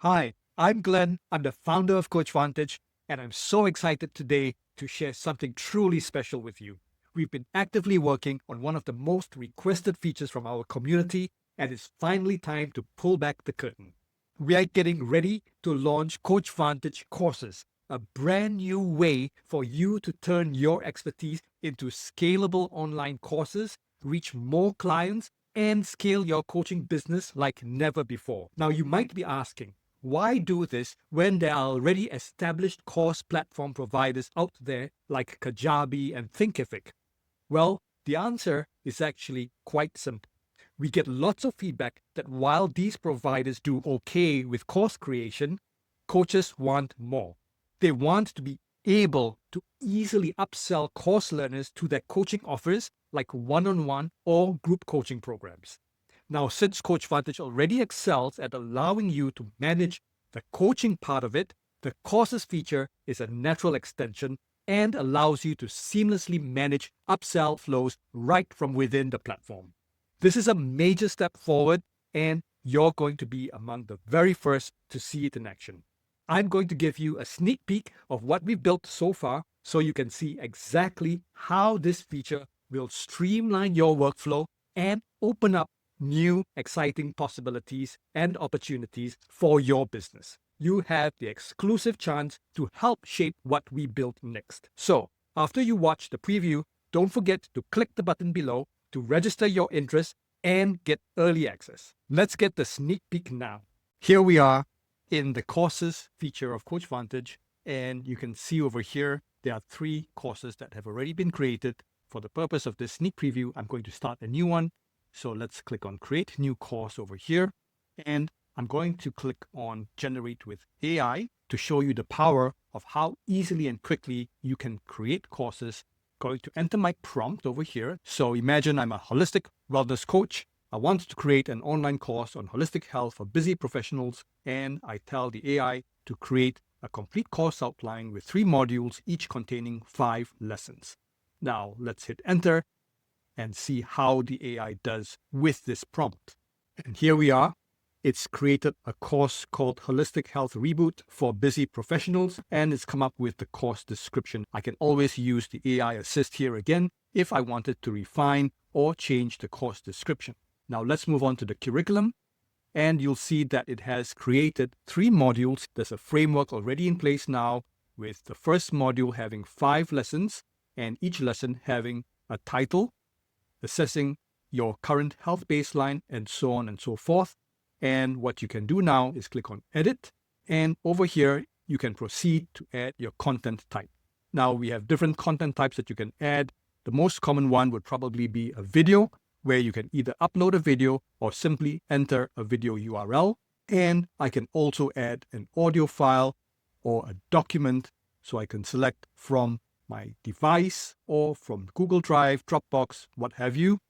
Hi, I'm Glenn. I'm the founder of CoachVantage, and I'm so excited today to share something truly special with you. We've been actively working on one of the most requested features from our community, and it's finally time to pull back the curtain. We are getting ready to launch CoachVantage Courses, a brand new way for you to turn your expertise into scalable online courses, reach more clients, and scale your coaching business like never before. Now, you might be asking, why do this when there are already established course platform providers out there like Kajabi and Thinkific? Well, the answer is actually quite simple. We get lots of feedback that while these providers do okay with course creation, coaches want more. They want to be able to easily upsell course learners to their coaching offers like one-on-one or group coaching programs. Now, since CoachVantage already excels at allowing you to manage the coaching part of it, the courses feature is a natural extension and allows you to seamlessly manage upsell flows right from within the platform. This is a major step forward, and you're going to be among the very first to see it in action. I'm going to give you a sneak peek of what we've built so far so you can see exactly how this feature will streamline your workflow and open up new exciting possibilities and opportunities for your business. You have the exclusive chance to help shape what we build next. So, after you watch the preview, don't forget to click the button below to register your interest and get early access. Let's get the sneak peek now. Here we are in the courses feature of CoachVantage, and you can see over here there are 3 courses that have already been created. For the purpose of this sneak preview, I'm going to start a new one. So let's click on Create New Course over here, and I'm going to click on Generate with AI to show you the power of how easily and quickly you can create courses. Going to enter my prompt over here. So imagine I'm a holistic wellness coach. I want to create an online course on holistic health for busy professionals, and I tell the AI to create a complete course outline with 3 modules, each containing 5 lessons. Now let's hit enter and see how the AI does with this prompt. And here we are. It's created a course called Holistic Health Reboot for Busy Professionals, and it's come up with the course description. I can always use the AI assist here again if I wanted to refine or change the course description. Now let's move on to the curriculum, and you'll see that it has created 3 modules. There's a framework already in place now, with the first module having 5 lessons, and each lesson having a title, assessing your current health baseline, and so on and so forth. And what you can do now is click on Edit, and over here you can proceed to add your content type. Now we have different content types that you can add. The most common one would probably be a video, where you can either upload a video or simply enter a video URL. And I can also add an audio file or a document, so I can select from my device or from Google Drive, Dropbox, what have you.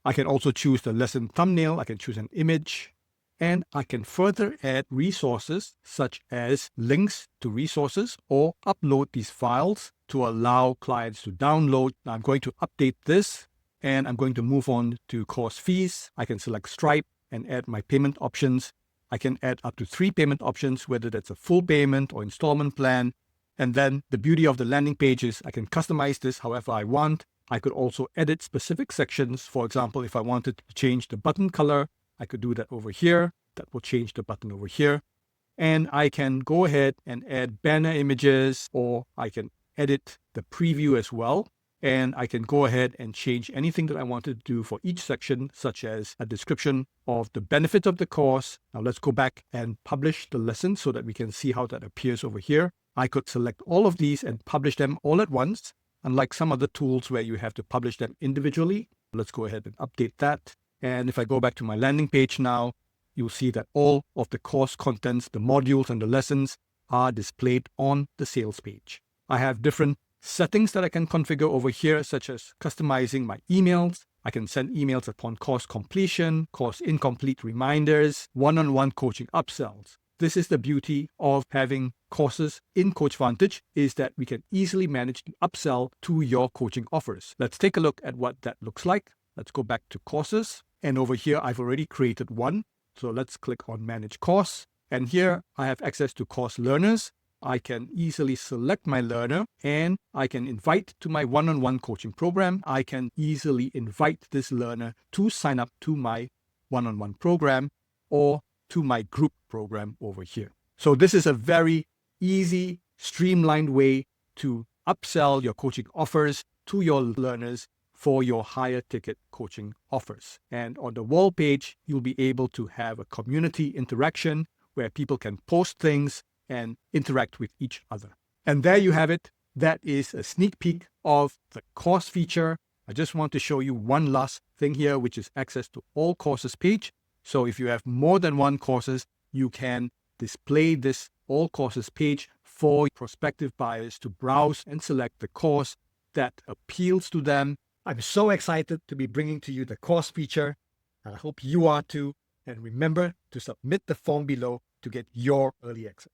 I can also choose the lesson thumbnail. I can choose an image, and I can further add resources such as links to resources or upload these files to allow clients to download. Now I'm going to update this, and I'm going to move on to course fees. I can select Stripe and add my payment options. I can add up to 3 payment options, whether that's a full payment or installment plan. And then the beauty of the landing page is I can customize this however I want. I could also edit specific sections. For example, if I wanted to change the button color, I could do that over here. That will change the button over here. And I can go ahead and add banner images, or I can edit the preview as well. And I can go ahead and change anything that I wanted to do for each section, such as a description of the benefit of the course. Now let's go back and publish the lesson so that we can see how that appears over here. I could select all of these and publish them all at once, unlike some other tools where you have to publish them individually. Let's go ahead and update that. And if I go back to my landing page now, you'll see that all of the course contents, the modules and the lessons are displayed on the sales page. I have different settings that I can configure over here, such as customizing my emails. I can send emails upon course completion, course incomplete reminders, one-on-one coaching upsells. This is the beauty of having courses in CoachVantage, is that we can easily manage the upsell to your coaching offers. Let's take a look at what that looks like. Let's go back to courses. And over here, I've already created one. So let's click on Manage Course. And here I have access to course learners. I can easily select my learner and I can invite to my one-on-one coaching program. I can easily invite this learner to sign up to my one-on-one program or to my group program over here. So this is a very easy, streamlined way to upsell your coaching offers to your learners for your higher ticket coaching offers. And on the wall page, you'll be able to have a community interaction where people can post things and interact with each other. And there you have it. That is a sneak peek of the course feature. I just want to show you one last thing here, which is access to all courses page. So if you have more than one courses, you can display this all courses page for prospective buyers to browse and select the course that appeals to them. I'm so excited to be bringing to you the course feature. I hope you are too. And remember to submit the form below to get your early access.